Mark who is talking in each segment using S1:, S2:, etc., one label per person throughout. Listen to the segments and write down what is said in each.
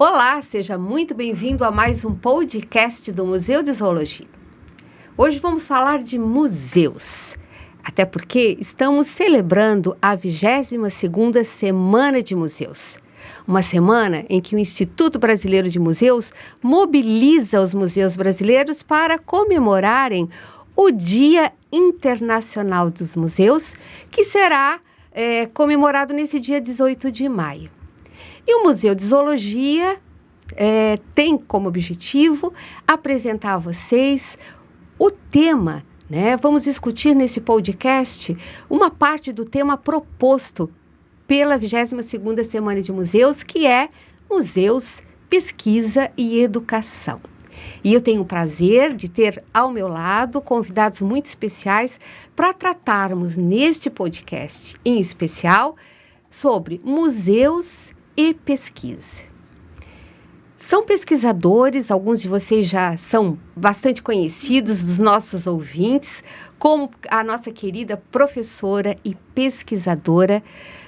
S1: Olá, seja muito bem-vindo a mais um podcast do Museu de Zoologia. Hoje vamos falar de museus, até porque estamos celebrando a 22ª Semana de Museus. Uma semana em que o Instituto Brasileiro de Museus mobiliza os museus brasileiros para comemorarem o Dia Internacional dos Museus, que será comemorado nesse dia 18 de maio. E o Museu de Zoologia tem como objetivo apresentar a vocês o tema, né? Vamos discutir nesse podcast uma parte do tema proposto pela 22ª Semana de Museus, que é Museus, Pesquisa e Educação. E eu tenho o prazer de ter ao meu lado convidados muito especiais para tratarmos neste podcast, em especial, sobre museus e pesquisa. São pesquisadores, alguns de vocês já são bastante conhecidos dos nossos ouvintes, como a nossa querida professora e pesquisadora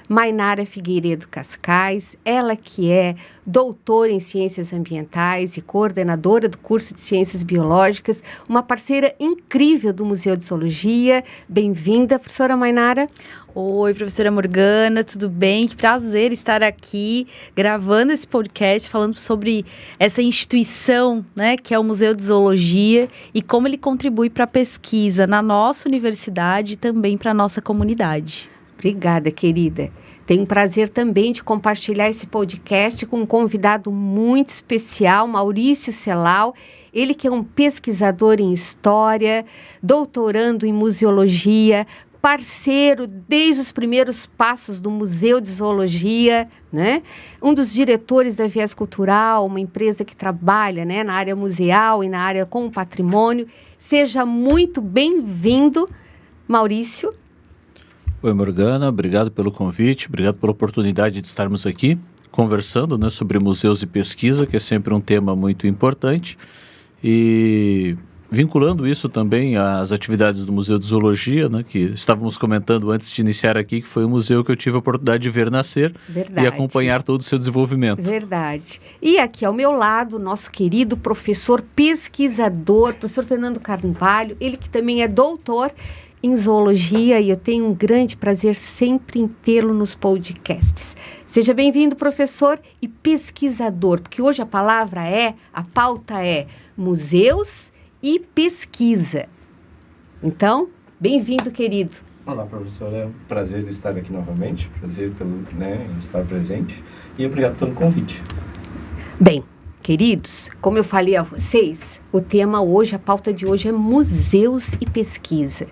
S1: Mainara Figueiredo Cascais, ela que é doutora em Ciências Ambientais e coordenadora do curso de Ciências Biológicas, uma parceira incrível do Museu de Zoologia. Bem-vinda, professora Mainara.
S2: Oi, professora Morgana, tudo bem? Que prazer estar aqui gravando esse podcast, falando sobre essa instituição, né, que é o Museu de Zoologia e como ele contribui para a pesquisa na nossa universidade e também para a nossa comunidade.
S1: Obrigada, querida. Tenho o prazer também de compartilhar esse podcast com um convidado muito especial, Maurício Celal. Ele que é um pesquisador em história, doutorando em museologia, parceiro desde os primeiros passos do Museu de Zoologia, né? Um dos diretores da Viés Cultural, uma empresa que trabalha, né, na área museal e na área com o patrimônio. Seja muito bem-vindo, Maurício.
S3: Oi, Morgana, obrigado pelo convite, obrigado pela oportunidade de estarmos aqui conversando, né, sobre museus e pesquisa, que é sempre um tema muito importante, e vinculando isso também às atividades do Museu de Zoologia, né, que estávamos comentando antes de iniciar aqui, que foi um museu que eu tive a oportunidade de ver nascer. Verdade. E acompanhar todo o seu desenvolvimento.
S1: Verdade. E aqui ao meu lado, nosso querido professor pesquisador, professor Fernando Carvalho, ele que também é doutor em zoologia, e eu tenho um grande prazer sempre em tê-lo nos podcasts. Seja bem-vindo, professor e pesquisador, porque hoje a pauta é museus e pesquisa. Então, bem-vindo, querido.
S4: Olá, professora, é um prazer estar aqui novamente, prazer em estar presente, e obrigado pelo convite.
S1: Bem, queridos, como eu falei a vocês, o tema hoje, a pauta de hoje é museus e pesquisa.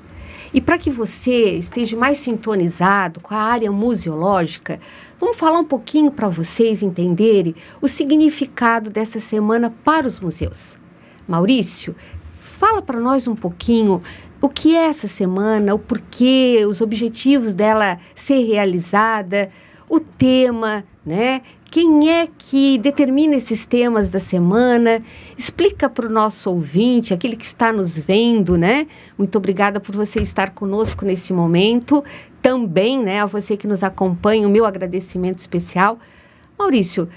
S1: E para que você esteja mais sintonizado com a área museológica, vamos falar um pouquinho para vocês entenderem o significado dessa semana para os museus. Maurício, fala para nós um pouquinho o que é essa semana, o porquê, os objetivos dela ser realizada, o tema, né? Quem é que determina esses temas da semana? Explica para o nosso ouvinte, aquele que está nos vendo, né? Muito obrigada por você estar conosco nesse momento. Também, né, a você que nos acompanha, o meu agradecimento especial. Maurício,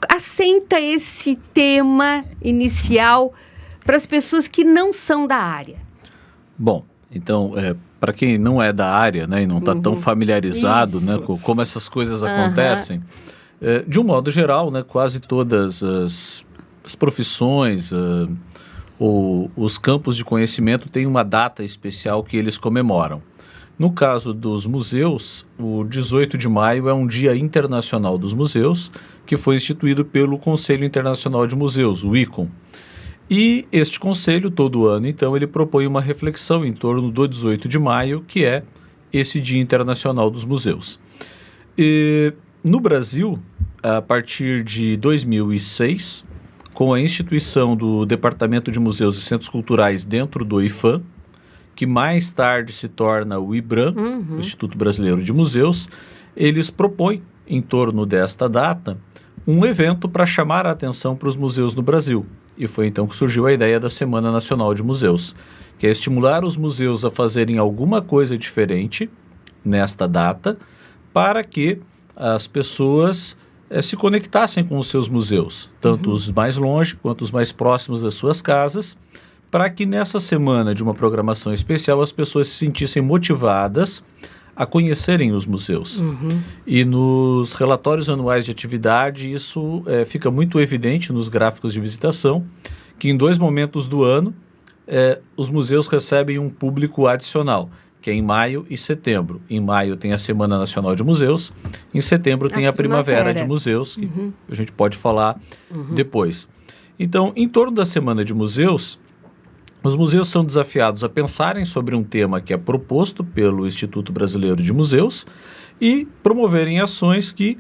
S1: assenta esse tema inicial para as pessoas que não são da área.
S3: Bom, então, para quem não é da área, né, e não está tão familiarizado, né, com como essas coisas acontecem, de um modo geral, né, quase todas as profissões ou os campos de conhecimento têm uma data especial que eles comemoram. No caso dos museus, o 18 de maio é um Dia Internacional dos Museus, que foi instituído pelo Conselho Internacional de Museus, o ICOM. E este conselho, todo ano, então, ele propõe uma reflexão em torno do 18 de maio, que é esse Dia Internacional dos Museus. E, no Brasil, a partir de 2006, com a instituição do Departamento de Museus e Centros Culturais dentro do IPHAN, que mais tarde se torna o IBRAM, o Instituto Brasileiro de Museus, eles propõem, em torno desta data, um evento para chamar a atenção para os museus no Brasil. E foi então que surgiu a ideia da Semana Nacional de Museus, que é estimular os museus a fazerem alguma coisa diferente nesta data, para que as pessoas se conectassem com os seus museus, tanto os mais longe quanto os mais próximos das suas casas, para que nessa semana de uma programação especial as pessoas se sentissem motivadas a conhecerem os museus. E nos relatórios anuais de atividade, isso fica muito evidente nos gráficos de visitação, que em 2 momentos do ano, os museus recebem um público adicional, que é em maio e setembro. Em maio tem a Semana Nacional de Museus, em setembro tem a Primavera de Museus, que a gente pode falar depois. Então, em torno da Semana de Museus, os museus são desafiados a pensarem sobre um tema que é proposto pelo Instituto Brasileiro de Museus e promoverem ações que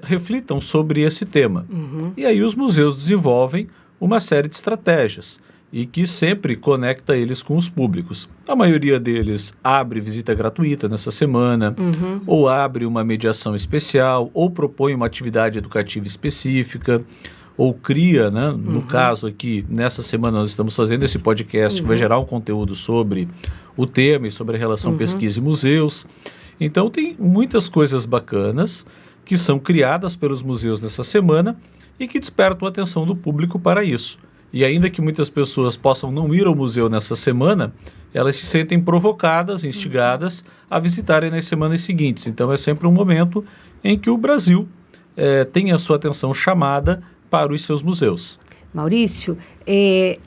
S3: reflitam sobre esse tema. E aí os museus desenvolvem uma série de estratégias e que sempre conecta eles com os públicos. A maioria deles abre visita gratuita nessa semana, ou abre uma mediação especial, ou propõe uma atividade educativa específica, ou cria, né? No caso aqui, nessa semana nós estamos fazendo esse podcast que vai gerar um conteúdo sobre o tema e sobre a relação pesquisa e museus. Então tem muitas coisas bacanas que são criadas pelos museus nessa semana e que despertam a atenção do público para isso. E ainda que muitas pessoas possam não ir ao museu nessa semana, elas se sentem provocadas, instigadas a visitarem nas semanas seguintes. Então é sempre um momento em que o Brasil tem a sua atenção chamada para os seus museus.
S1: Maurício,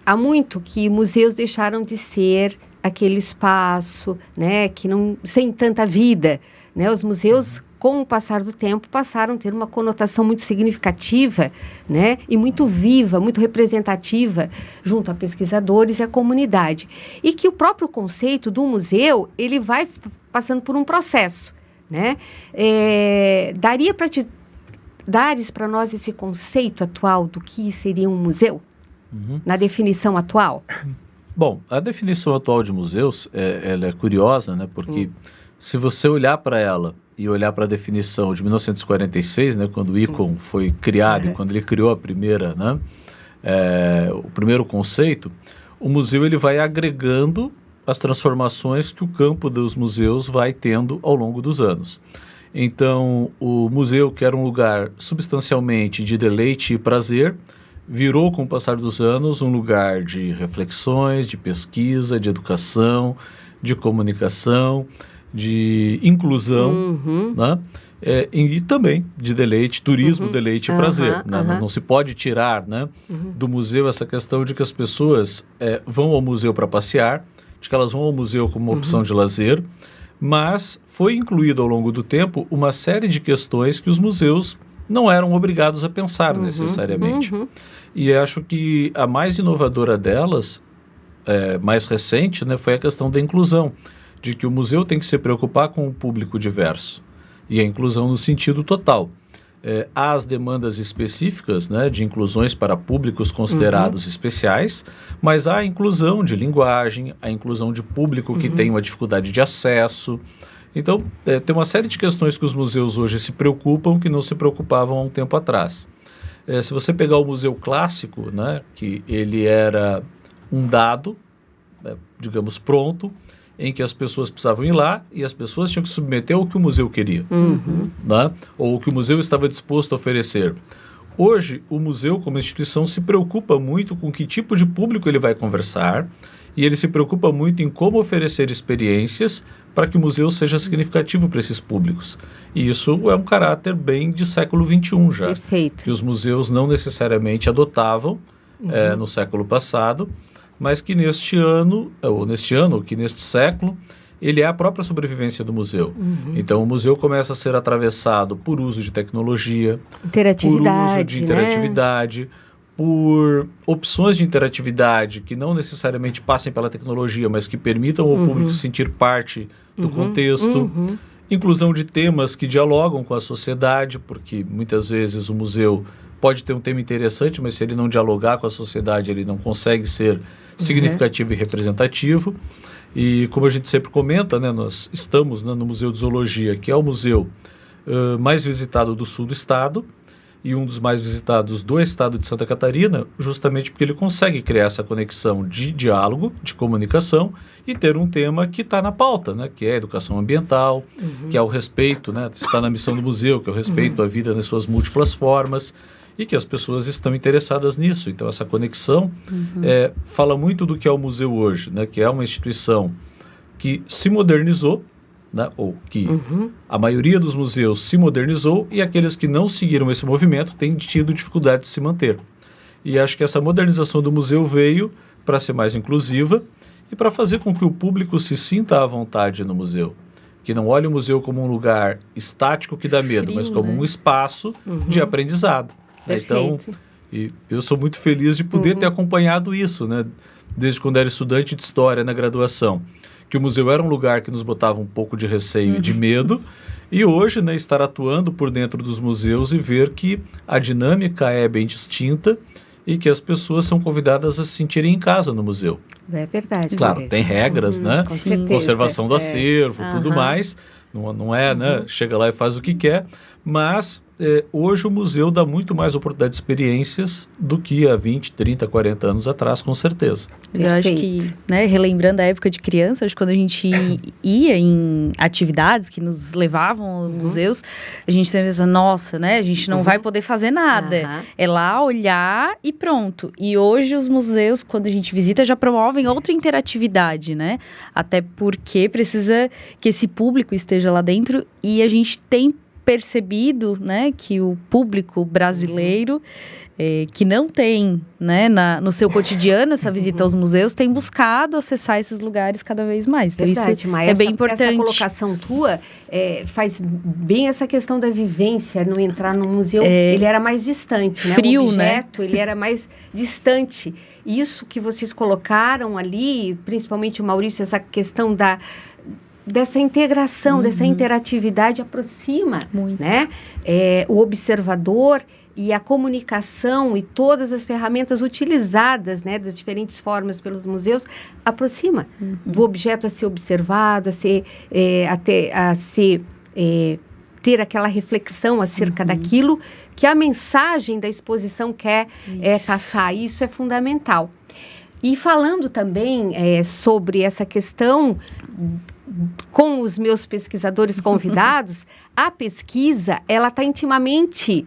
S1: há muito que museus deixaram de ser aquele espaço, né, que não sem tanta vida, né? Os museus, com o passar do tempo, passaram a ter uma conotação muito significativa, né, e muito viva, muito representativa junto a pesquisadores e a comunidade. E que o próprio conceito do museu, ele vai passando por um processo, né? Daria para te dares para nós esse conceito atual do que seria um museu, na definição atual?
S3: Bom, a definição atual de museus, ela é curiosa, né? Porque se você olhar para ela e olhar para a definição de 1946, né, quando o ICOM foi criado e quando ele criou a primeira, né, o primeiro conceito, o museu ele vai agregando as transformações que o campo dos museus vai tendo ao longo dos anos. Então, o museu, que era um lugar substancialmente de deleite e prazer, virou, com o passar dos anos, um lugar de reflexões, de pesquisa, de educação, de comunicação, de inclusão, né? E também de deleite, turismo, deleite e prazer. Né? Não se pode tirar, né, do museu essa questão de que as pessoas vão ao museu para passear, de que elas vão ao museu como uma opção de lazer, mas foi incluído ao longo do tempo uma série de questões que os museus não eram obrigados a pensar necessariamente. E acho que a mais inovadora delas, mais recente, né, foi a questão da inclusão, de que o museu tem que se preocupar com o público diverso, e a inclusão no sentido total. Há as demandas específicas, né, de inclusões para públicos considerados especiais, mas há a inclusão de linguagem, a inclusão de público que tem uma dificuldade de acesso. Então, tem uma série de questões que os museus hoje se preocupam que não se preocupavam há um tempo atrás. Se você pegar o Museu Clássico, né, que ele era um dado, digamos, pronto, em que as pessoas precisavam ir lá e as pessoas tinham que se submeter ao que o museu queria, né? Ou o que o museu estava disposto a oferecer. Hoje, o museu, como instituição, se preocupa muito com que tipo de público ele vai conversar e ele se preocupa muito em como oferecer experiências para que o museu seja significativo para esses públicos. E isso é um caráter bem de século XXI já.
S1: Perfeito.
S3: Que os museus não necessariamente adotavam no século passado, mas que neste século, ele é a própria sobrevivência do museu. Então, o museu começa a ser atravessado por uso de tecnologia, por uso de interatividade, né? Por opções de interatividade que não necessariamente passem pela tecnologia, mas que permitam ao público sentir parte do contexto. Inclusão de temas que dialogam com a sociedade, porque muitas vezes o museu pode ter um tema interessante, mas se ele não dialogar com a sociedade, ele não consegue ser significativo e representativo. E como a gente sempre comenta, né, nós estamos, né, no Museu de Zoologia, que é o museu mais visitado do sul do estado, e um dos mais visitados do estado de Santa Catarina, justamente porque ele consegue criar essa conexão de diálogo, de comunicação e ter um tema que está na pauta, né? Que é a educação ambiental, que é o respeito, né? Está na missão do museu, que é o respeito à vida nas suas múltiplas formas e que as pessoas estão interessadas nisso. Então, essa conexão fala muito do que é o museu hoje, né? Que é uma instituição que se modernizou, né? Ou que a maioria dos museus se modernizou e aqueles que não seguiram esse movimento têm tido dificuldade de se manter. E acho que essa modernização do museu veio para ser mais inclusiva e para fazer com que o público se sinta à vontade no museu. Que não olhe o museu como um lugar estático que dá medo,
S2: Frio,
S3: mas como
S2: né?
S3: um espaço de aprendizado. Então, e eu sou muito feliz de poder ter acompanhado isso, né? Desde quando era estudante de História na graduação. Que o museu era um lugar que nos botava um pouco de receio e de medo, e hoje, né, estar atuando por dentro dos museus e ver que a dinâmica é bem distinta e que as pessoas são convidadas a se sentirem em casa no museu.
S1: É verdade.
S3: Claro,
S1: Maurício.
S3: tem regras, né?
S1: Com certeza.
S3: Conservação do acervo, tudo mais. Não é, né? Chega lá e faz o que quer, mas hoje o museu dá muito mais oportunidade de experiências do que há 20, 30, 40 anos atrás, com certeza.
S2: Eu acho que, né, relembrando a época de criança, acho que quando a gente ia em atividades que nos levavam aos museus, a gente sempre pensa, nossa, né, a gente não vai poder fazer nada. É lá olhar e pronto. E hoje os museus, quando a gente visita, já promovem outra interatividade, né? Até porque precisa que esse público esteja lá dentro e a gente tem percebido, né, que o público brasileiro que não tem, né, no seu cotidiano essa visita aos museus, tem buscado acessar esses lugares cada vez mais. Então,
S1: verdade,
S2: isso
S1: Maia,
S2: bem importante.
S1: Essa colocação tua faz bem essa questão da vivência, no entrar no museu, ele era mais distante, né?
S2: Frio,
S1: o objeto,
S2: né?
S1: Ele era mais distante. Isso que vocês colocaram ali, principalmente o Maurício, essa questão dessa integração, dessa interatividade aproxima, né? O observador e a comunicação e todas as ferramentas utilizadas, né, das diferentes formas pelos museus, aproxima do objeto a ser observado, ter aquela reflexão acerca daquilo que a mensagem da exposição quer caçar. Isso é fundamental. E falando também sobre essa questão com os meus pesquisadores convidados, a pesquisa, ela está intimamente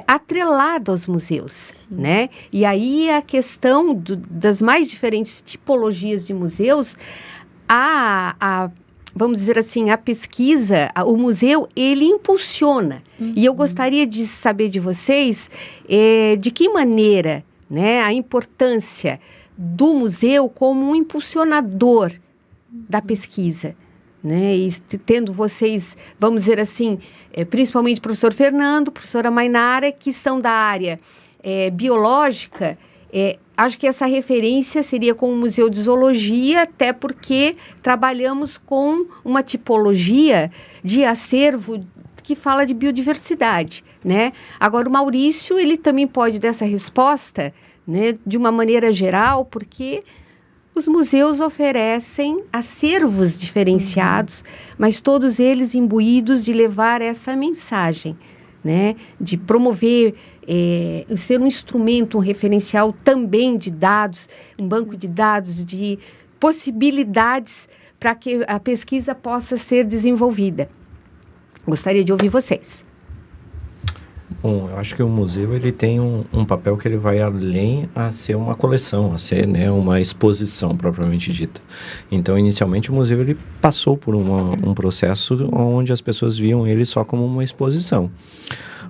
S1: atrelada aos museus, né? E aí a questão das mais diferentes tipologias de museus, vamos dizer assim, a pesquisa, o museu, ele impulsiona. E eu gostaria de saber de vocês de que maneira, né, a importância do museu como um impulsionador da pesquisa, né? E tendo vocês, vamos dizer assim, principalmente o professor Fernando, professora Mainara, que são da área biológica, acho que essa referência seria com o Museu de Zoologia, até porque trabalhamos com uma tipologia de acervo que fala de biodiversidade, né? Agora, o Maurício, ele também pode dar essa resposta, né, de uma maneira geral, porque os museus oferecem acervos diferenciados, mas todos eles imbuídos de levar essa mensagem, né? De promover, ser um instrumento, um referencial também de dados, um banco de dados, de possibilidades para que a pesquisa possa ser desenvolvida. Gostaria de ouvir vocês.
S5: Bom, eu acho que o museu ele tem um papel que ele vai além a ser uma coleção, a ser, né, uma exposição propriamente dita. Então, inicialmente, o museu ele passou por um processo onde as pessoas viam ele só como uma exposição.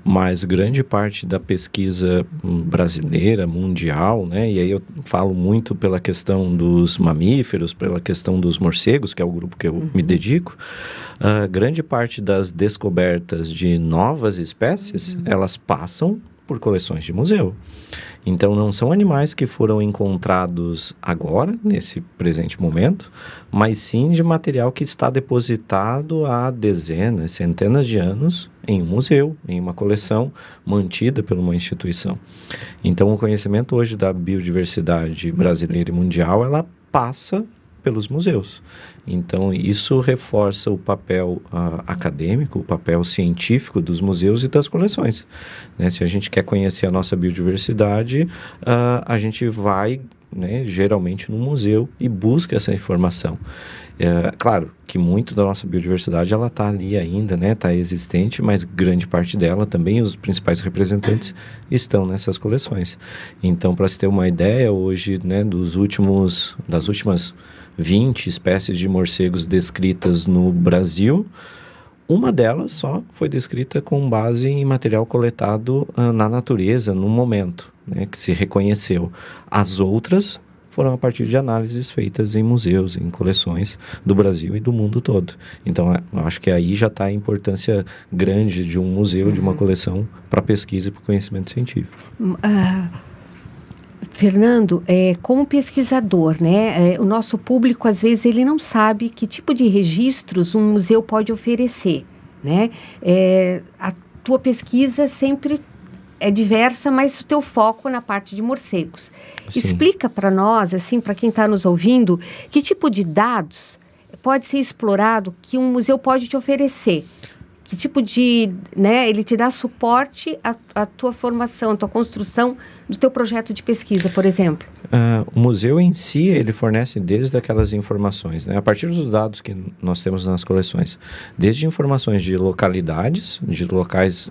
S5: Mas grande parte da pesquisa brasileira, mundial, né, e aí eu falo muito pela questão dos mamíferos, pela questão dos morcegos, que é o grupo que eu me dedico, grande parte das descobertas de novas espécies, elas passam por coleções de museu. Então, não são animais que foram encontrados agora, nesse presente momento, mas sim de material que está depositado há dezenas, centenas de anos em um museu, em uma coleção mantida por uma instituição. Então, o conhecimento hoje da biodiversidade brasileira e mundial, ela passa pelos museus. Então, isso reforça o papel acadêmico, o papel científico dos museus e das coleções, né? Se a gente quer conhecer a nossa biodiversidade, a gente vai, né, geralmente no museu e busca essa informação. Claro que muito da nossa biodiversidade ela está ali ainda, né, está existente, mas grande parte dela também, os principais representantes estão nessas coleções. Então, para se ter uma ideia, hoje, né, das últimas 20 espécies de morcegos descritas no Brasil, uma delas só foi descrita com base em material coletado na natureza, no momento, né, que se reconheceu. As outras foram a partir de análises feitas em museus, em coleções do Brasil e do mundo todo. Então, eu acho que aí já está a importância grande de um museu, de uma coleção, para pesquisa e para o conhecimento científico.
S1: Fernando, como pesquisador, né, o nosso público, às vezes, ele não sabe que tipo de registros um museu pode oferecer, né? A tua pesquisa sempre é diversa, mas o teu foco na parte de morcegos. Sim. Explica para nós, assim, para quem está nos ouvindo, que tipo de dados pode ser explorado que um museu pode te oferecer? Que tipo de, né, ele te dá suporte à tua formação, à tua construção do teu projeto de pesquisa, por exemplo?
S5: O museu em si, ele fornece desde aquelas informações, né, a partir dos dados que nós temos nas coleções, desde informações de localidades, de locais,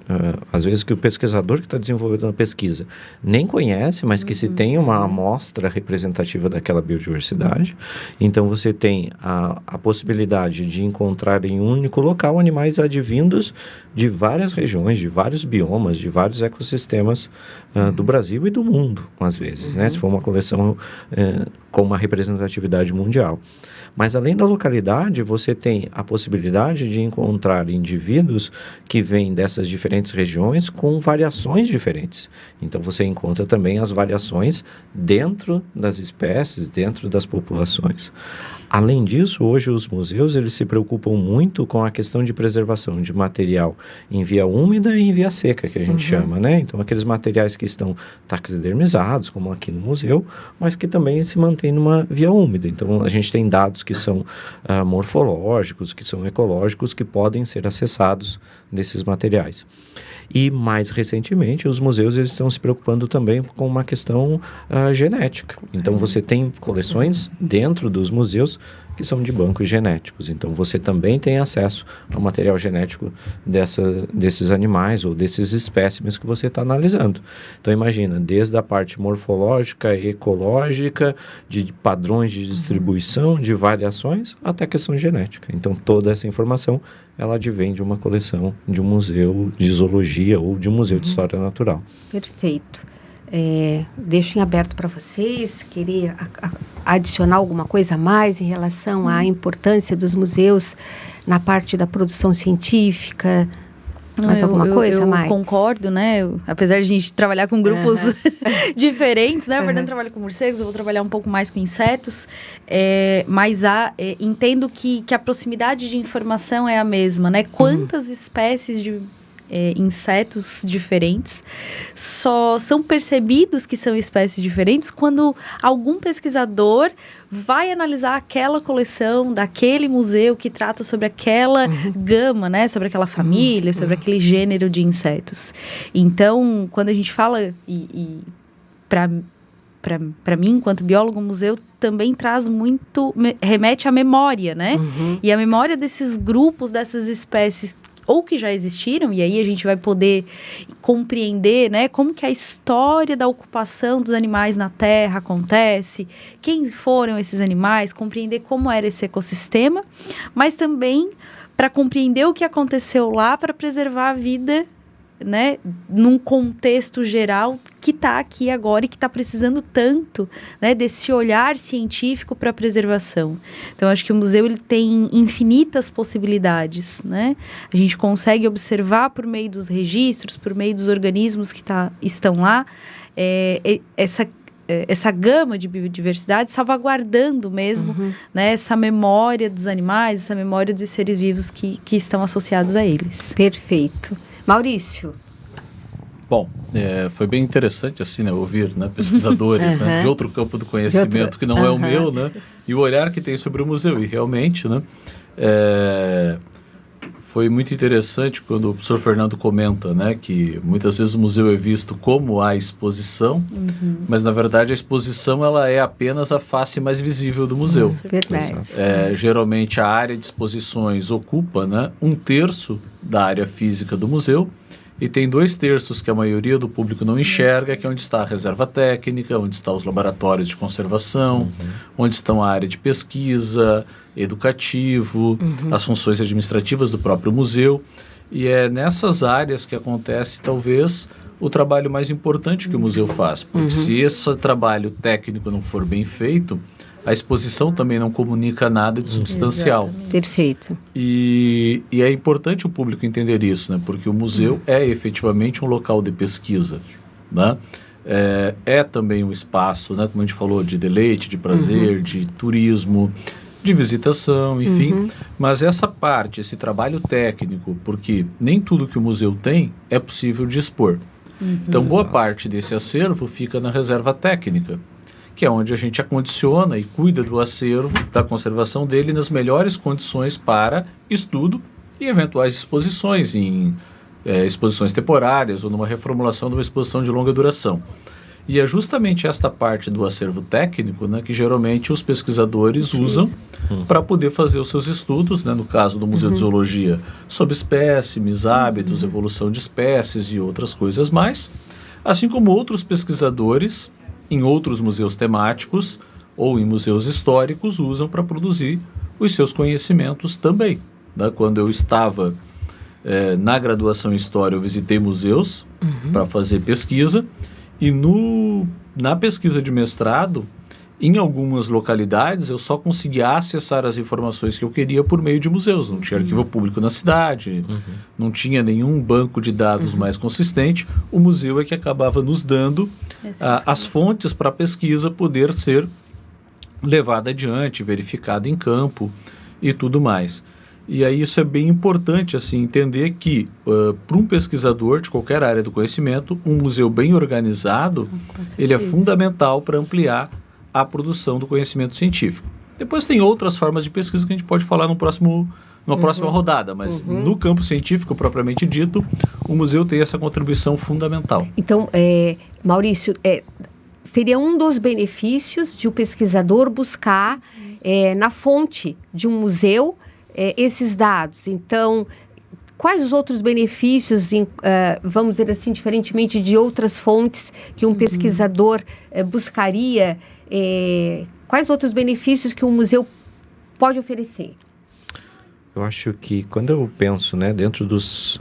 S5: às vezes que o pesquisador que está desenvolvendo a pesquisa nem conhece, mas que se tem uma amostra representativa daquela biodiversidade. Então, você tem a possibilidade de encontrar em um único local animais advindos de várias regiões, de vários biomas, de vários ecossistemas do Brasil e do mundo, às vezes, né? Se for uma coleção com uma representatividade mundial. Mas, além da localidade, você tem a possibilidade de encontrar indivíduos que vêm dessas diferentes regiões com variações diferentes. Então, você encontra também as variações dentro das espécies, dentro das populações. Além disso, hoje os museus eles se preocupam muito com a questão de preservação de material em via úmida e em via seca, que a gente chama, né? Então, aqueles materiais que estão taxidermizados, como aqui no museu, mas que também se mantêm numa via úmida. Então, a gente tem dados que são morfológicos, que são ecológicos, que podem ser acessados desses materiais. E, mais recentemente, os museus eles estão se preocupando também com uma questão genética. Então, você tem coleções dentro dos museus que são de bancos genéticos. Então, você também tem acesso ao material genético desses animais ou desses espécimes que você está analisando. Então, imagina, desde a parte morfológica, ecológica, de padrões de distribuição, de variações, até a questão genética. Então, toda essa informação, ela advém de uma coleção de um museu de zoologia ou de um museu de história natural.
S1: Perfeito. Deixo em aberto para vocês. Queria adicionar alguma coisa a mais em relação à importância dos museus na parte da produção científica? Mais alguma coisa, Mai?
S2: Eu concordo, né? Apesar de a gente trabalhar com grupos diferentes, né? A Fernanda trabalha com morcegos, eu vou trabalhar um pouco mais com insetos. Mas entendo que a proximidade de informação é a mesma, né? Quantas espécies de insetos diferentes só são percebidos que são espécies diferentes quando algum pesquisador vai analisar aquela coleção daquele museu que trata sobre aquela gama, né, sobre aquela família, sobre aquele gênero de insetos. Então, quando a gente fala para mim, enquanto biólogo, o museu também traz muito, remete à memória, né? E a memória desses grupos, dessas espécies ou que já existiram, e aí a gente vai poder compreender, né, como que a história da ocupação dos animais na Terra acontece, quem foram esses animais, compreender como era esse ecossistema, mas também para compreender o que aconteceu lá para preservar a vida, né, num contexto geral que está aqui agora e que está precisando tanto, né, desse olhar científico para a preservação. Então, acho que o museu ele tem infinitas possibilidades, né? A gente consegue observar por meio dos registros, por meio dos organismos que estão lá, essa gama de biodiversidade, salvaguardando mesmo, né, essa memória dos animais, essa memória dos seres vivos que estão associados a eles.
S1: Perfeito. Maurício.
S3: Bom, foi bem interessante assim, né, ouvir, né, pesquisadores né, de outro campo do conhecimento que não é o meu, né, e o olhar que tem sobre o museu. E realmente, né, foi muito interessante quando o professor Fernando comenta, né, que muitas vezes o museu é visto como a exposição, mas na verdade a exposição ela é apenas a face mais visível do museu.
S1: Verdade.
S3: Geralmente a área de exposições ocupa, né, 1/3 da área física do museu, e tem 2/3 que a maioria do público não enxerga, que é onde está a reserva técnica, onde estão os laboratórios de conservação, onde estão a área de pesquisa, educativo, as funções administrativas do próprio museu. E é nessas áreas que acontece, talvez, o trabalho mais importante que o museu faz. Porque se esse trabalho técnico não for bem feito, a exposição também não comunica nada de substancial.
S2: Exatamente.
S1: Perfeito.
S3: E é importante o público entender isso, né? Porque o museu é efetivamente um local de pesquisa, né? É também um espaço, né? Como a gente falou, de deleite, de prazer, de turismo, de visitação, enfim. Mas essa parte, esse trabalho técnico, porque nem tudo que o museu tem é possível de expor. Então, boa parte desse acervo fica na reserva técnica, que é onde a gente acondiciona e cuida do acervo, da conservação dele nas melhores condições para estudo e eventuais exposições, em exposições temporárias ou numa reformulação de uma exposição de longa duração. E é justamente esta parte do acervo técnico, né, que geralmente os pesquisadores usam para poder fazer os seus estudos, né, no caso do Museu de Zoologia, sobre espécimes, hábitos, evolução de espécies e outras coisas mais, assim como outros pesquisadores em outros museus temáticos ou em museus históricos usam para produzir os seus conhecimentos também. Né? Quando eu estava na graduação em História, eu visitei museus para fazer pesquisa, e na pesquisa de mestrado, em algumas localidades, eu só conseguia acessar as informações que eu queria por meio de museus. Não tinha arquivo público na cidade, não tinha nenhum banco de dados mais consistente. O museu é que acabava nos dando as fontes para a pesquisa poder ser levada adiante, verificada em campo e tudo mais. E aí isso é bem importante, assim, entender que para um pesquisador de qualquer área do conhecimento, um museu bem organizado, ele é fundamental para ampliar a produção do conhecimento científico. Depois tem outras formas de pesquisa que a gente pode falar numa próxima rodada, mas no campo científico propriamente dito, o museu tem essa contribuição fundamental.
S1: Então, Maurício, seria um dos benefícios de o pesquisador buscar na fonte de um museu esses dados. Então, quais os outros benefícios, vamos dizer assim, diferentemente de outras fontes que um pesquisador buscaria, quais outros benefícios que um museu pode oferecer?
S5: Eu acho que quando eu penso, né, dentro dos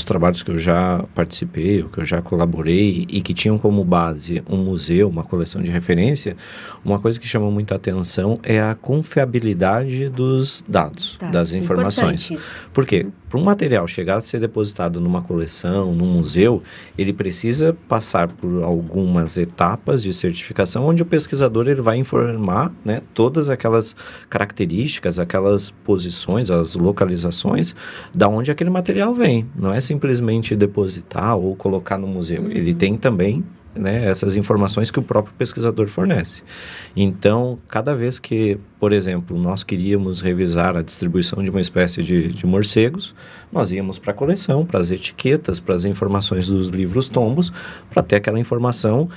S5: trabalhos que eu já participei, ou que eu já colaborei e que tinham como base um museu, uma coleção de referência, uma coisa que chama muita atenção é a confiabilidade dos dados, das informações. Por quê? Para um material chegar a ser depositado numa coleção, num museu, ele precisa passar por algumas etapas de certificação, onde o pesquisador ele vai informar, né, todas aquelas características, aquelas posições, as localizações, da onde aquele material vem. Não é simplesmente depositar ou colocar no museu. Ele tem também, né, essas informações que o próprio pesquisador fornece. Então, cada vez que, por exemplo, nós queríamos revisar a distribuição de uma espécie de morcegos, nós íamos para a coleção, para as etiquetas, para as informações dos livros tombos, para ter aquela informação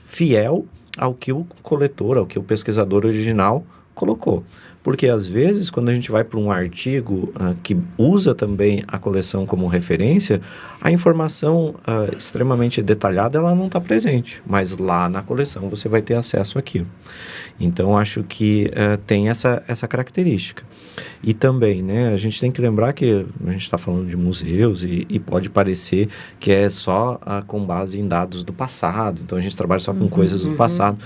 S5: fiel ao que o coletor, ao que o pesquisador original colocou. Porque, às vezes, quando a gente vai para um artigo que usa também a coleção como referência, a informação extremamente detalhada, ela não está presente. Mas lá na coleção você vai ter acesso àquilo. Então, acho que tem essa característica. E também, né, a gente tem que lembrar que a gente está falando de museus e pode parecer que é só com base em dados do passado. Então, a gente trabalha só com coisas do passado.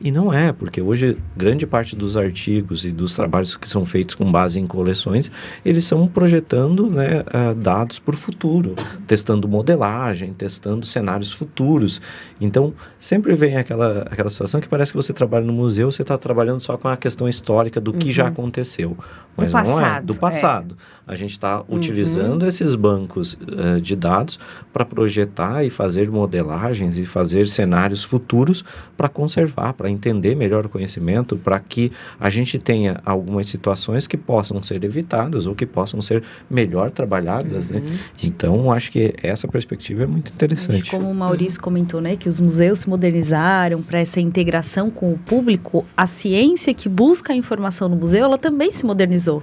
S5: E não é, porque hoje grande parte dos artigos e dos trabalhos que são feitos com base em coleções, eles são projetando, né, dados para o futuro, testando modelagem, testando cenários futuros. Então, sempre vem aquela situação que parece que você trabalha no museu, você está trabalhando só com a questão histórica do que já aconteceu. Mas não é, do passado. A gente está utilizando esses bancos de dados para projetar e fazer modelagens e fazer cenários futuros para conservar, para entender melhor o conhecimento, para que a gente tenha algumas situações que possam ser evitadas ou que possam ser melhor trabalhadas, né? Então, acho que essa perspectiva é muito interessante.
S2: Como o Maurício comentou, né, que os museus se modernizaram para essa integração com o público, a ciência que busca a informação no museu, ela também se modernizou,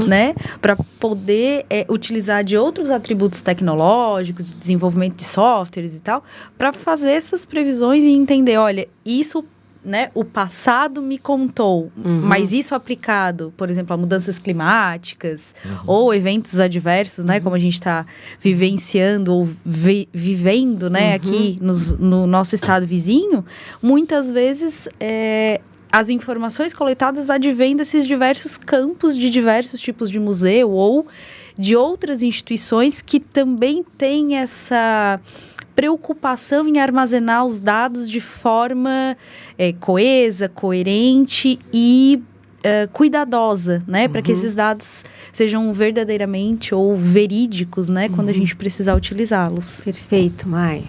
S2: né? Para poder utilizar de outros atributos tecnológicos, de desenvolvimento de softwares e tal, para fazer essas previsões e entender, olha, isso, né, o passado me contou, mas isso aplicado, por exemplo, a mudanças climáticas ou eventos adversos, né, como a gente está vivenciando ou vivendo, né, aqui no nosso estado vizinho, muitas vezes as informações coletadas advêm desses diversos campos de diversos tipos de museu ou de outras instituições que também têm essa preocupação em armazenar os dados de forma coesa, coerente e cuidadosa, né? Para que esses dados sejam verdadeiramente ou verídicos, né? Quando a gente precisar utilizá-los.
S1: Perfeito, Mai.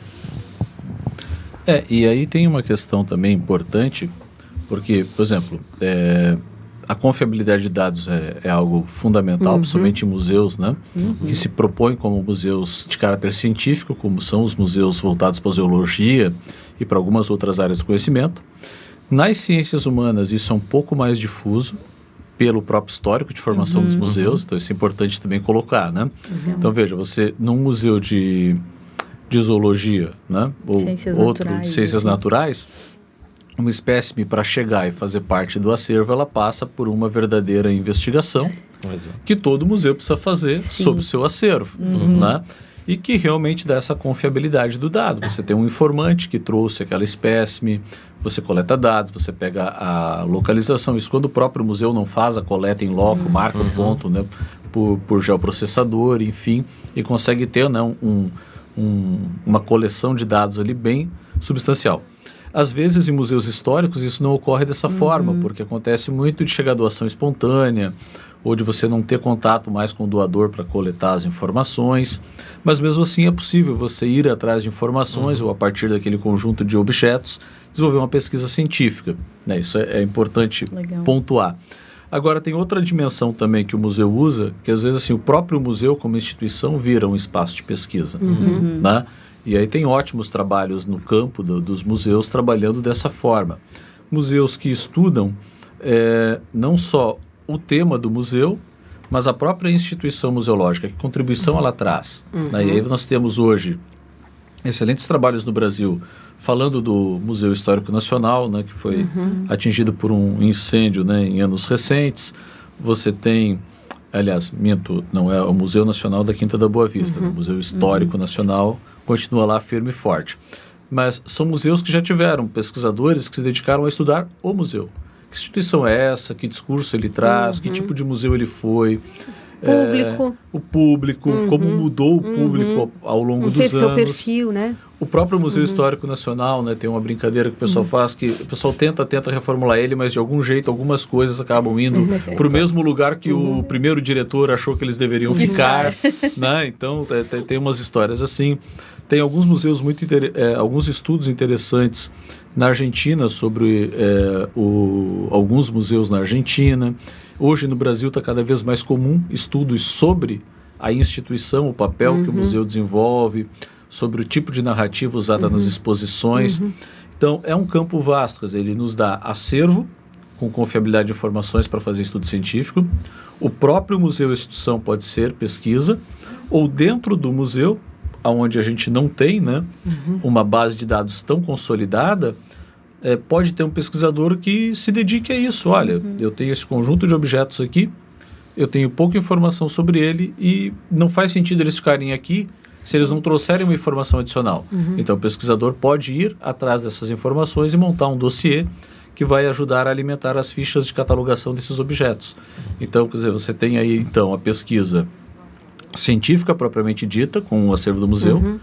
S3: E aí tem uma questão também importante, porque, por exemplo, a confiabilidade de dados é algo fundamental, principalmente em museus, né? Que se propõem como museus de caráter científico, como são os museus voltados para a zoologia e para algumas outras áreas do conhecimento. Nas ciências humanas, isso é um pouco mais difuso pelo próprio histórico de formação dos museus, então isso é importante também colocar, né? Então, veja, você, num museu de zoologia, né? Ou outro de ciências naturais, uma espécime para chegar e fazer parte do acervo, ela passa por uma verdadeira investigação que todo museu precisa fazer sobre o seu acervo, né? E que realmente dá essa confiabilidade do dado. Você tem um informante que trouxe aquela espécime, você coleta dados, você pega a localização. Isso quando o próprio museu não faz a coleta em loco, marca um ponto, né, por geoprocessador, enfim, e consegue ter, né, uma coleção de dados ali bem substancial. Às vezes, em museus históricos, isso não ocorre dessa forma, porque acontece muito de chegar a doação espontânea, ou de você não ter contato mais com o doador para coletar as informações. Mas, mesmo assim, é possível você ir atrás de informações, ou a partir daquele conjunto de objetos, desenvolver uma pesquisa científica, né? Isso é importante pontuar. Agora, tem outra dimensão também que o museu usa, que às vezes assim, o próprio museu, como instituição, vira um espaço de pesquisa, né? E aí tem ótimos trabalhos no campo dos museus trabalhando dessa forma. Museus que estudam não só o tema do museu, mas a própria instituição museológica, que contribuição ela traz. Né? E aí nós temos hoje excelentes trabalhos no Brasil falando do Museu Histórico Nacional, né, que foi atingido por um incêndio, né, em anos recentes. Você tem, aliás, não é o Museu Nacional da Quinta da Boa Vista, o Museu Histórico Nacional continua lá firme e forte. Mas são museus que já tiveram pesquisadores que se dedicaram a estudar o museu. Que instituição é essa? Que discurso ele traz? Que tipo de museu ele foi? O público, como mudou o público ao longo dos anos.
S1: Seu perfil, né?
S3: O próprio Museu Histórico Nacional, né, tem uma brincadeira que o pessoal faz, que o pessoal tenta reformular ele, mas de algum jeito algumas coisas acabam indo para o mesmo lugar que o primeiro diretor achou que eles deveriam ficar, né? Então tem umas histórias assim. Tem alguns museus alguns estudos interessantes na Argentina sobre alguns museus na Argentina. Hoje no Brasil está cada vez mais comum estudos sobre a instituição, o papel que o museu desenvolve, sobre o tipo de narrativa usada nas exposições. Então é um campo vasto, quer dizer, ele nos dá acervo com confiabilidade de informações para fazer estudo científico. O próprio museu e instituição pode ser pesquisa, ou dentro do museu, onde a gente não tem, né, uma base de dados tão consolidada, pode ter um pesquisador que se dedique a isso. Olha, eu tenho esse conjunto de objetos aqui, eu tenho pouca informação sobre ele e não faz sentido eles ficarem aqui se eles não trouxerem uma informação adicional. Então, o pesquisador pode ir atrás dessas informações e montar um dossiê que vai ajudar a alimentar as fichas de catalogação desses objetos. Então, quer dizer, você tem aí, então, a pesquisa científica propriamente dita, com o acervo do museu,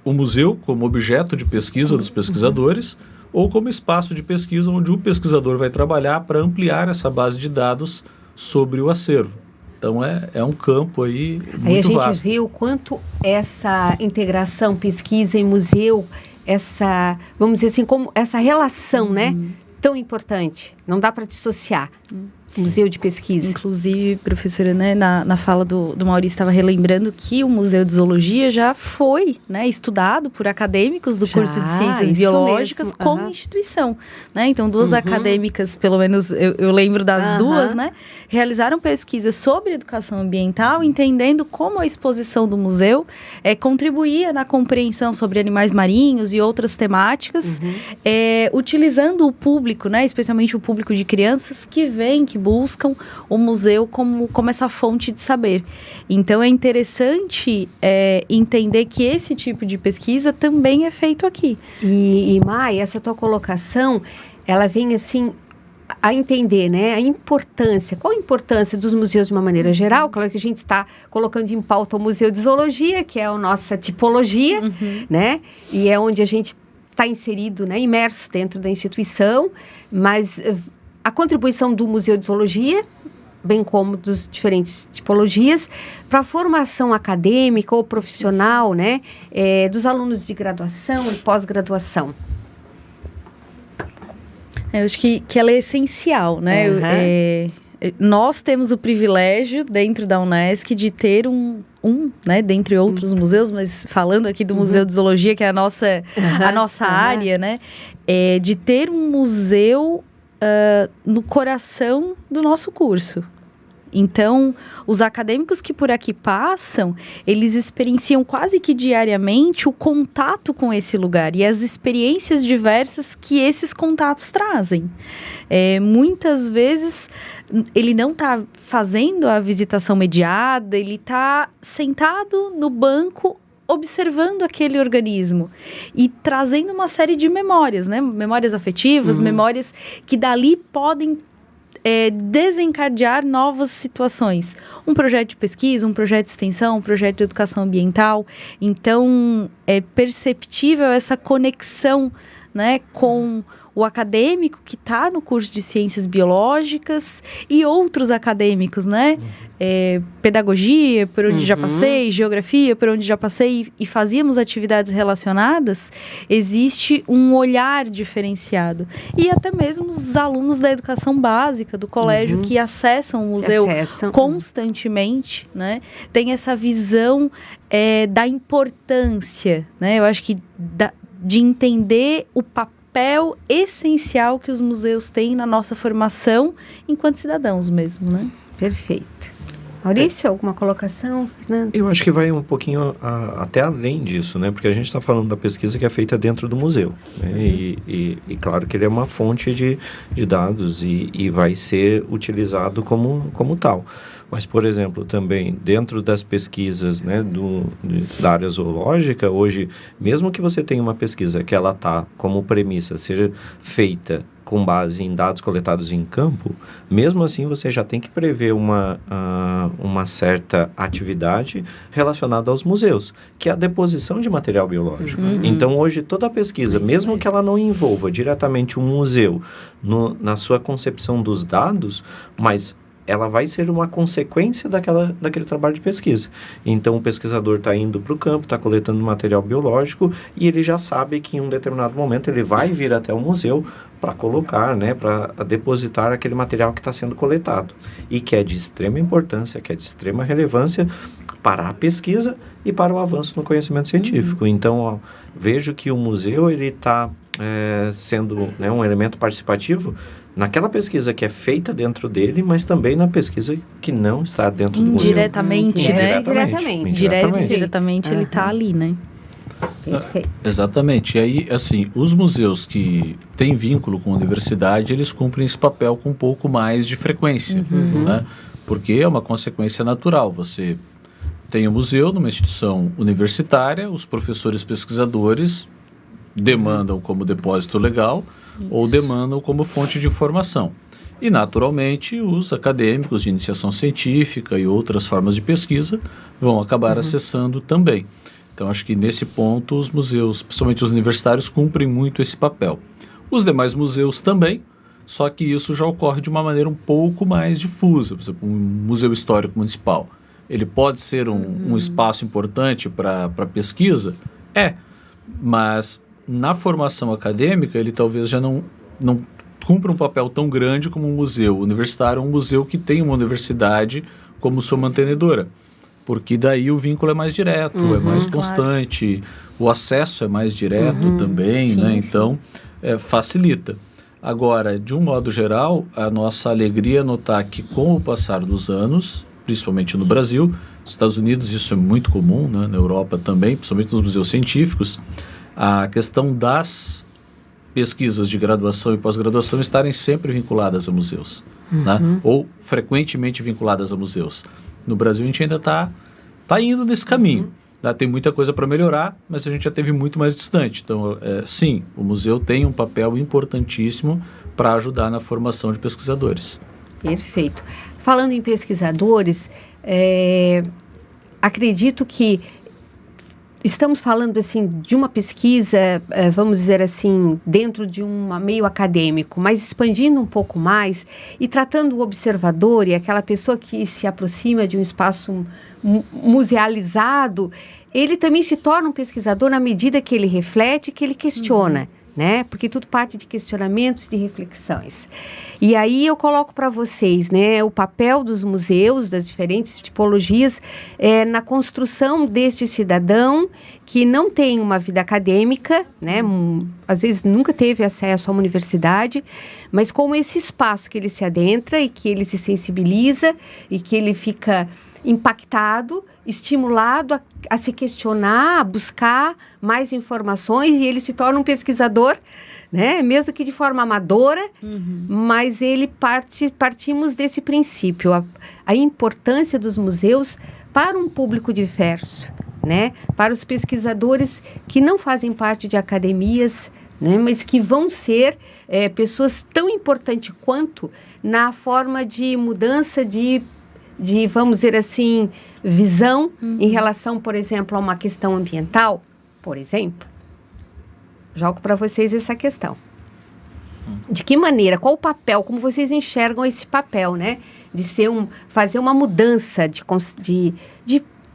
S3: o museu como objeto de pesquisa dos pesquisadores, ou como espaço de pesquisa onde o pesquisador vai trabalhar para ampliar essa base de dados sobre o acervo. Então, é um campo aí muito vasto.
S1: Aí a gente vê o quanto essa integração pesquisa e museu, essa, vamos dizer assim, como essa relação, né, tão importante. Não dá para dissociar. Museu de pesquisa.
S2: Inclusive, professora, né, na fala do Maurício, estava relembrando que o Museu de Zoologia já foi, né, estudado por acadêmicos do curso de Ciências Biológicas como instituição. Né? Então, duas acadêmicas, pelo menos eu lembro das duas, né, realizaram pesquisas sobre educação ambiental, entendendo como a exposição do museu contribuía na compreensão sobre animais marinhos e outras temáticas, utilizando o público, né, especialmente o público de crianças que vêm, que buscam o museu como essa fonte de saber. Então, é interessante entender que esse tipo de pesquisa também é feito aqui.
S1: E Mai, essa tua colocação, ela vem assim a entender, né, a importância. Qual a importância dos museus de uma maneira geral? Claro que a gente está colocando em pauta o Museu de Zoologia, que é a nossa tipologia, né, e é onde a gente está inserido, né, imerso dentro da instituição, mas a contribuição do Museu de Zoologia, bem como dos diferentes tipologias, para a formação acadêmica ou profissional, né, dos alunos de graduação e pós-graduação.
S2: Eu acho que ela é essencial, né? Nós temos o privilégio, dentro da Unesc, de ter né, dentre outros museus, mas falando aqui do Museu de Zoologia, que é a nossa área, né, de ter um museu no coração do nosso curso. Então, os acadêmicos que por aqui passam, eles experienciam quase que diariamente o contato com esse lugar e as experiências diversas que esses contatos trazem. Muitas vezes, ele não está fazendo a visitação mediada, ele está sentado no banco observando aquele organismo e trazendo uma série de memórias, né? Memórias afetivas, memórias que dali podem desencadear novas situações. Um projeto de pesquisa, um projeto de extensão, um projeto de educação ambiental. Então, é perceptível essa conexão, né, com o acadêmico que está no curso de Ciências Biológicas e outros acadêmicos, né? Pedagogia, por onde já passei, Geografia, por onde já passei e fazíamos atividades relacionadas, existe um olhar diferenciado. E até mesmo os alunos da educação básica do colégio que acessam o museu constantemente, né? Tem essa visão da importância, né? Eu acho que de entender o papel essencial que os museus têm na nossa formação enquanto cidadãos mesmo, né?
S1: Perfeito. Maurício, alguma colocação? Fernando?
S5: Eu acho que vai um pouquinho até além disso, né? Porque a gente está falando da pesquisa que é feita dentro do museu, né? E claro que ele é uma fonte de dados e vai ser utilizado como tal. Mas, por exemplo, também dentro das pesquisas, né, da área zoológica, hoje, mesmo que você tenha uma pesquisa que ela está como premissa ser feita com base em dados coletados em campo, mesmo assim você já tem que prever uma certa atividade relacionada aos museus, que é a deposição de material biológico. Então, hoje, toda a pesquisa, mesmo que ela não envolva diretamente um museu na sua concepção dos dados, mas ela vai ser uma consequência daquele trabalho de pesquisa. Então, o pesquisador está indo para o campo, está coletando material biológico e ele já sabe que em um determinado momento ele vai vir até o museu para colocar, né, para depositar aquele material que está sendo coletado e que é de extrema importância, que é de extrema relevância para a pesquisa e para o avanço no conhecimento científico. Então, vejo que o museu ele está sendo, né, um elemento participativo naquela pesquisa que é feita dentro dele, mas também na pesquisa que não está dentro do museu.
S2: Indiretamente, né?
S1: Indiretamente
S2: ele está ali, né?
S1: Perfeito.
S3: Exatamente. E aí, assim, os museus que têm vínculo com a universidade, eles cumprem esse papel com um pouco mais de frequência, né? Porque é uma consequência natural. Você tem um museu numa instituição universitária, os professores pesquisadores demandam como depósito legal ou demandam como fonte de informação. E, naturalmente, os acadêmicos de iniciação científica e outras formas de pesquisa vão acabar acessando também. Então, acho que nesse ponto os museus, principalmente os universitários, cumprem muito esse papel. Os demais museus também, só que isso já ocorre de uma maneira um pouco mais difusa. Por exemplo, um museu histórico municipal, ele pode ser um espaço importante para pesquisa? Mas na formação acadêmica ele talvez já não cumpra um papel tão grande como um museu universitário, um museu que tem uma universidade como sua mantenedora. Porque daí o vínculo é mais direto, é mais constante, o acesso é mais direto também, né? Então, facilita. Agora, de um modo geral, a nossa alegria é notar que com o passar dos anos, principalmente no Brasil, nos Estados Unidos isso é muito comum, né? Na Europa também, principalmente nos museus científicos, a questão das pesquisas de graduação e pós-graduação estarem sempre vinculadas a museus, né? Ou frequentemente vinculadas a museus. No Brasil a gente ainda está indo nesse caminho. Tem muita coisa para melhorar, mas a gente já esteve muito mais distante. Então, sim, o museu tem um papel importantíssimo para ajudar na formação de pesquisadores.
S1: Perfeito. Falando em pesquisadores, acredito que estamos falando assim de uma pesquisa, vamos dizer assim, dentro de um meio acadêmico, mas expandindo um pouco mais e tratando o observador e aquela pessoa que se aproxima de um espaço musealizado, ele também se torna um pesquisador na medida que ele reflete, que ele questiona. Né? Porque tudo parte de questionamentos e de reflexões. E aí eu coloco para vocês, né, o papel dos museus, das diferentes tipologias, na construção deste cidadão que não tem uma vida acadêmica, né, às vezes nunca teve acesso a uma universidade, mas como esse espaço que ele se adentra e que ele se sensibiliza e que ele fica impactado, estimulado a se questionar, a buscar mais informações, e ele se torna um pesquisador, né? Mesmo que de forma amadora, mas ele partimos desse princípio, a importância dos museus para um público diverso, né? Para os pesquisadores que não fazem parte de academias, né? Mas que vão ser pessoas tão importantes quanto na forma de mudança de, vamos dizer assim, visão em relação, por exemplo, a uma questão ambiental, por exemplo. Jogo para vocês essa questão. De que maneira, qual o papel, como vocês enxergam esse papel, né? De ser fazer uma mudança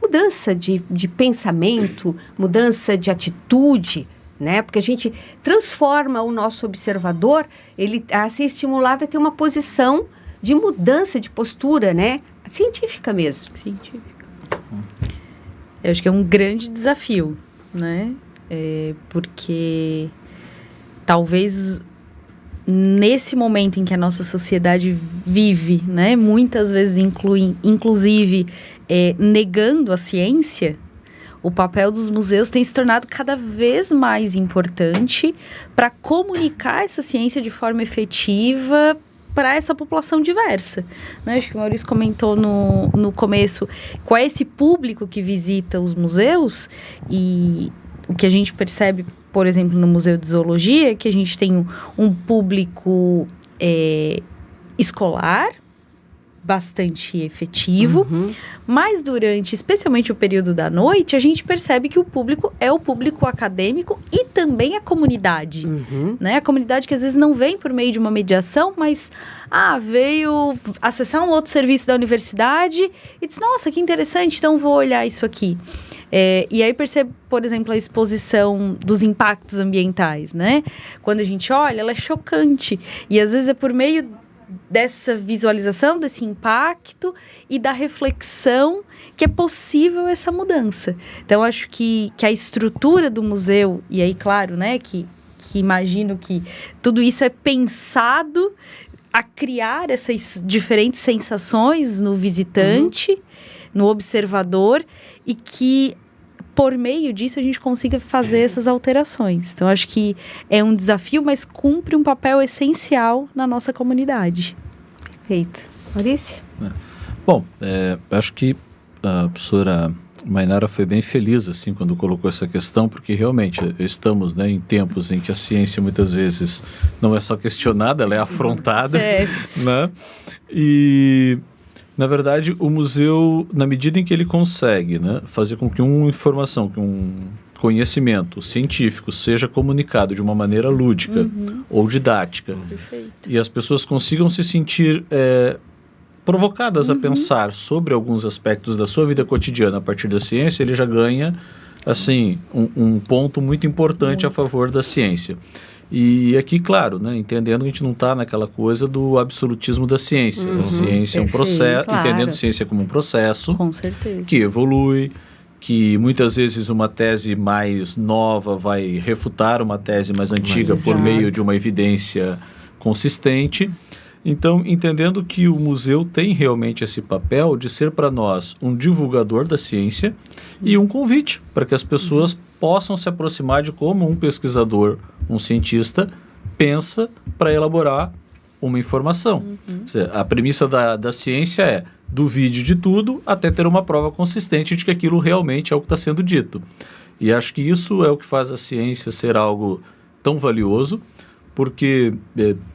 S1: mudança de pensamento, mudança de atitude, né? Porque a gente transforma o nosso observador, ele a ser estimulado a ter uma posição de mudança de postura, né? Científica mesmo.
S2: Científica. Eu acho que é um grande desafio, né? Porque talvez nesse momento em que a nossa sociedade vive, né? Muitas vezes inclusive negando a ciência, o papel dos museus tem se tornado cada vez mais importante para comunicar essa ciência de forma efetiva para essa população diversa, né? Acho que o Maurício comentou no começo qual é esse público que visita os museus, e o que a gente percebe, por exemplo, no Museu de Zoologia, é que a gente tem um público escolar, bastante efetivo, mas durante, especialmente o período da noite, a gente percebe que o público é o público acadêmico e também a comunidade, né? A comunidade que às vezes não vem por meio de uma mediação, mas veio acessar um outro serviço da universidade e disse, nossa, que interessante, então vou olhar isso aqui. E aí percebe, por exemplo, a exposição dos impactos ambientais, né? Quando a gente olha, ela é chocante, e às vezes é por meio dessa visualização, desse impacto e da reflexão que é possível essa mudança. Então, acho que a estrutura do museu, e aí, claro, né, que imagino que tudo isso é pensado a criar essas diferentes sensações no visitante, no observador, e que por meio disso a gente consiga fazer essas alterações. Então, acho que é um desafio, mas cumpre um papel essencial na nossa comunidade.
S1: Perfeito. Maurício?
S3: Bom, acho que a professora Mainara foi bem feliz assim quando colocou essa questão, porque realmente estamos, né, em tempos em que a ciência muitas vezes não é só questionada, ela é afrontada, né? E na verdade o museu, na medida em que ele consegue, né, fazer com que uma informação, que um conhecimento científico seja comunicado de uma maneira lúdica ou didática, e as pessoas consigam se sentir provocadas a pensar sobre alguns aspectos da sua vida cotidiana a partir da ciência, ele já ganha, assim, um ponto muito importante a favor da ciência. E aqui, claro, né, entendendo que a gente não está naquela coisa do absolutismo da ciência. A ciência é um processo, entendendo a ciência como um processo
S2: Com certeza.
S3: que evolui, que muitas vezes uma tese mais nova vai refutar uma tese mais antiga por meio de uma evidência consistente. Então, entendendo que o museu tem realmente esse papel de ser para nós um divulgador da ciência e um convite para que as pessoas possam se aproximar de como um pesquisador, um cientista, pensa para elaborar uma informação. A premissa da ciência é duvide de tudo até ter uma prova consistente de que aquilo realmente é o que está sendo dito. E acho que isso é o que faz a ciência ser algo tão valioso, porque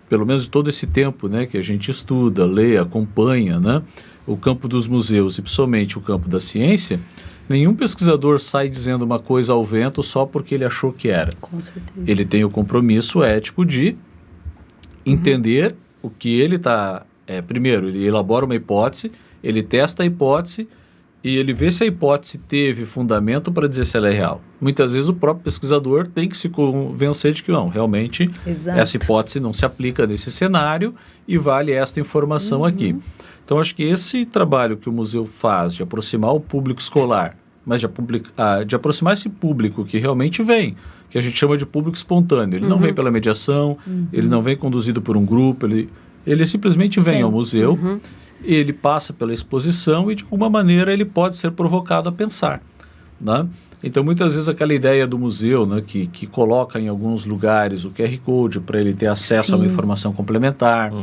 S3: pelo menos todo esse tempo, né, que a gente estuda, lê, acompanha, né, o campo dos museus e principalmente o campo da ciência, nenhum pesquisador sai dizendo uma coisa ao vento só porque ele achou que era.
S2: Com certeza.
S3: Ele tem o compromisso ético de entender o que ele está... primeiro, ele elabora uma hipótese, ele testa a hipótese e ele vê se a hipótese teve fundamento para dizer se ela é real. Muitas vezes o próprio pesquisador tem que se convencer de que não, realmente essa hipótese não se aplica nesse cenário e vale esta informação aqui. Então acho que esse trabalho que o museu faz de aproximar o público escolar, mas de aproximar esse público que realmente vem, que a gente chama de público espontâneo, ele não vem pela mediação, ele não vem conduzido por um grupo, ele simplesmente vem ao museu, ele passa pela exposição e de alguma maneira ele pode ser provocado a pensar, né? Então muitas vezes aquela ideia do museu, né, que coloca em alguns lugares o QR Code para ele ter acesso a uma informação complementar,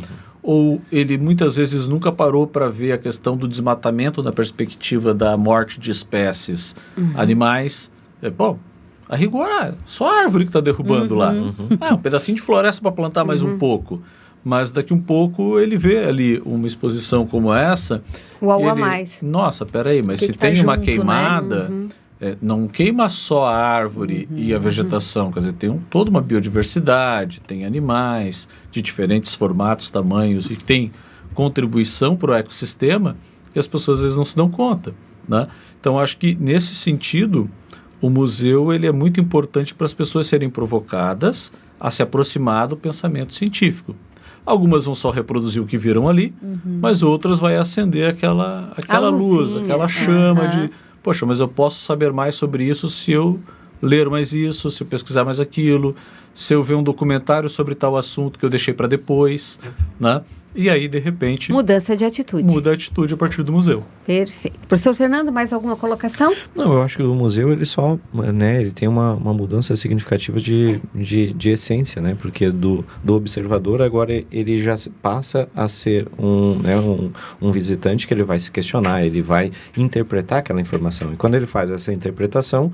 S3: ou ele muitas vezes nunca parou para ver a questão do desmatamento na perspectiva da morte de espécies animais. A rigor, só a árvore que está derrubando lá. Um pedacinho de floresta para plantar mais um pouco. Mas daqui um pouco ele vê ali uma exposição como essa.
S1: A mais.
S3: Nossa, peraí, mas se tem uma queimada, não queima só a árvore e a vegetação. Quer dizer, tem toda uma biodiversidade, tem animais de diferentes formatos, tamanhos, e tem contribuição para o ecossistema que as pessoas às vezes não se dão conta, né? Então, acho que nesse sentido, o museu ele é muito importante para as pessoas serem provocadas a se aproximar do pensamento científico. Algumas vão só reproduzir o que viram ali, mas outras vai acender aquela luz, aquela chama de, poxa, mas eu posso saber mais sobre isso se eu ler mais isso, se eu pesquisar mais aquilo, se eu ver um documentário sobre tal assunto que eu deixei para depois, né? E aí, de repente...
S1: Mudança de atitude.
S3: Muda a atitude a partir do museu.
S1: Perfeito. Professor Fernando, mais alguma colocação?
S5: Não, eu acho que o museu, ele só, né, ele tem uma mudança significativa de essência, né? Porque do observador, agora ele já passa a ser um visitante que ele vai se questionar, ele vai interpretar aquela informação. E quando ele faz essa interpretação,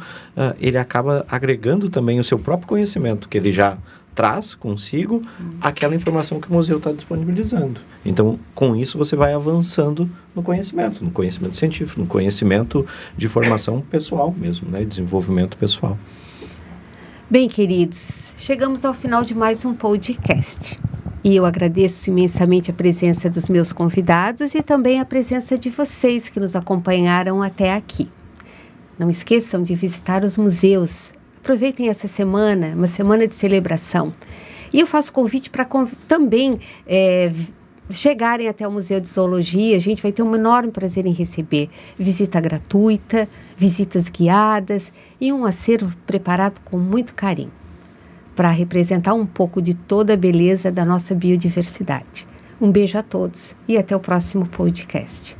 S5: ele acaba agregando também o seu próprio conhecimento, que ele já traz consigo aquela informação que o museu está disponibilizando. Então, com isso, você vai avançando no conhecimento científico, no conhecimento de formação pessoal mesmo, né? Desenvolvimento pessoal.
S1: Bem, queridos, chegamos ao final de mais um podcast. E eu agradeço imensamente a presença dos meus convidados e também a presença de vocês que nos acompanharam até aqui. Não esqueçam de visitar os museus. Aproveitem essa semana, uma semana de celebração. E eu faço convite para também chegarem até o Museu de Zoologia. A gente vai ter um enorme prazer em receber visita gratuita, visitas guiadas e um acervo preparado com muito carinho para representar um pouco de toda a beleza da nossa biodiversidade. Um beijo a todos e até o próximo podcast.